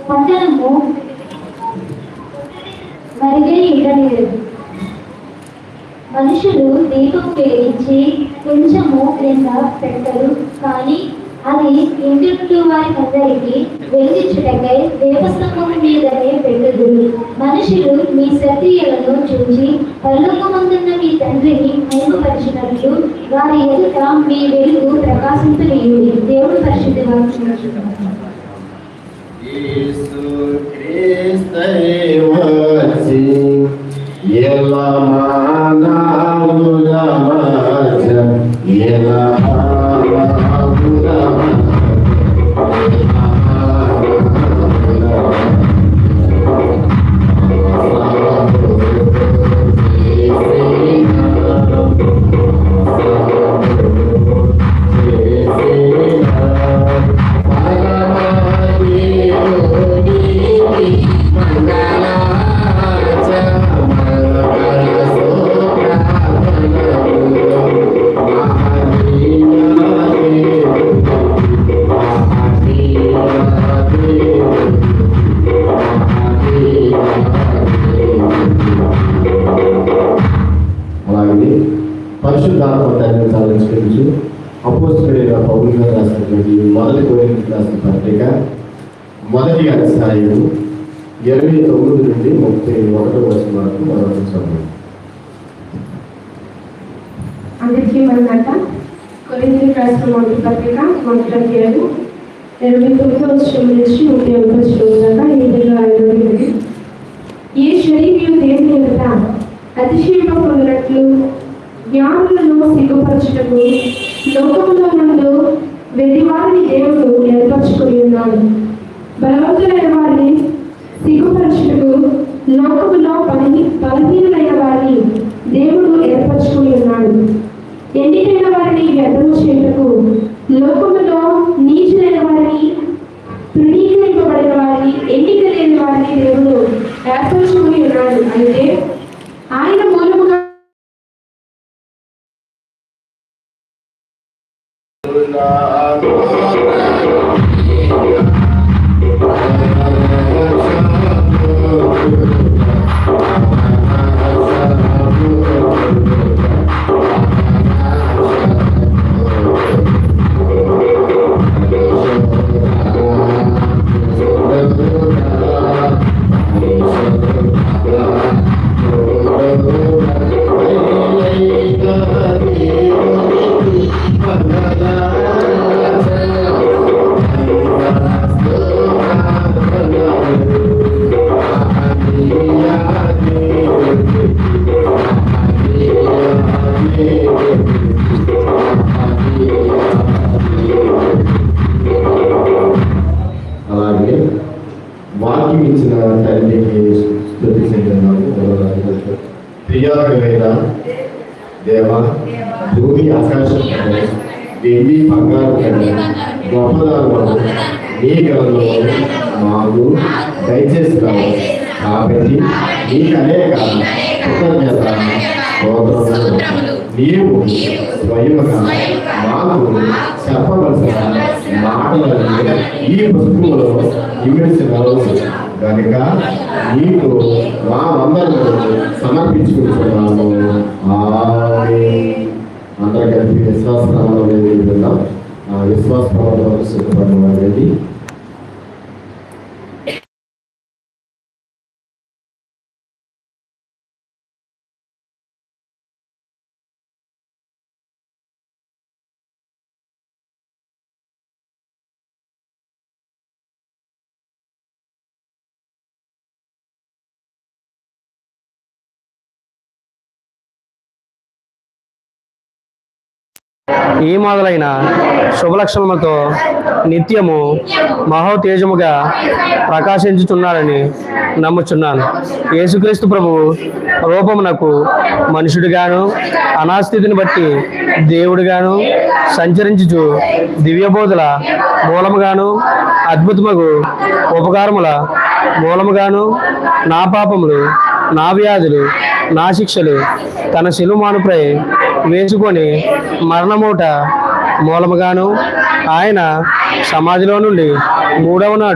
పట్టణము మరిగే ఉండలేదు. మనుషులు దీపం వెలిగించి కొంచెము క్రింద పెట్టరు, కానీ అది ఇంటి వారికందరికీ వెలిగించుటకై దేవస్తంభం మీదనే పెట్టుదురు. మనుషులు మీ సత్క్రియలను చూచి పరలోకమందున్న మీ తండ్రిని మహిమపరిచినట్లు వారి ఎదుట మీ వెలుగు ప్రకాశింపనీయుడి. దేవుడు పరిశుద్ధ వాక్యం. పరిశుద్ధాత్మ తండ్రిని తలంచుకుంటూ అపోస్తలుడైన పౌలు గారు రాసినటువంటి మొదటి కొరింథీయులకు రాసిన పత్రిక మొదటి అధ్యాయం 29 నుండి 31 వరకు మనం చదువు. అందరికీ మరొక కొరింథీయులకు రాసిన మొదటి పత్రిక మొదటి అధ్యాయం 29 వచనం నుంచి 31 వచనం దాకా ఈ విధంగా రాయబడింది. ఏ శరీరం దేవుని ఎదుట అతిశయింపబడినట్లు జ్ఞానులను సిగ్గుపరచుటకు లోకములో నుండి వెర్రివారిని దేవుడు ఏర్పరచుకొని ఉన్నాడు. బలవంతులైన వారిని సిగ్గుపరచుటకు లోకములో బలహీనులైన వారిని దేవుడు ఏర్పరచుకొని ఉన్నాడు. ఎన్నికైన వారిని వ్యర్థం చేయుటకు లోకములో నీచులైన వారిని, తృణీకరింపబడిన వారిని, ఎన్నిక లేని వారిని దేవుడు ఏర్పరచుకొని ఉన్నాడు. అయితే ఆయన మూలముగా అలాగే వాక్యం ఇచ్చిన తండ్రికి స్తుతి చెందుతున్నాము. ప్రియాకరమైన దేవ, భూమి ఆకాశం వెండి బంగారు గొప్పదారు నీ గలలో మాకు దయచేసి రావు. కాబట్టి నీకు అనేక కృతజ్ఞత స్తోత్రములు. నీవు స్వయముగా మాకు చెప్పవలసిన మాటలను ఈ పుస్తకంలో ఇమిడిసినావు కనుక నీకు మా వందలను సమర్పించుకుంటున్నాము. అందరూ కలిపి విశ్వాస ప్రమాణం వెళ్ళిపోతాం. విశ్వాస ప్రమాణం సిద్ధపడిన వెళ్ళి ఈ మొదలైన శుభలక్షణములతో నిత్యము మహోతేజముగా ప్రకాశించుతున్నాడని నమ్ముచున్నాను. యేసుక్రీస్తు ప్రభువు రూపమునకు మనుషుడిగాను, అనాస్థితిని బట్టి దేవుడిగాను సంచరించుచు దివ్యబోధుల మూలముగాను, అద్భుతముగు ఉపకారముల మూలముగాను, నా పాపములు, నా వ్యాధులు, నా శిక్షలు తన శిలుమానుపై వేసుకొని మరణమూట మూలముగాను, ఆయన సమాధిలో నుండి 3వ నాడు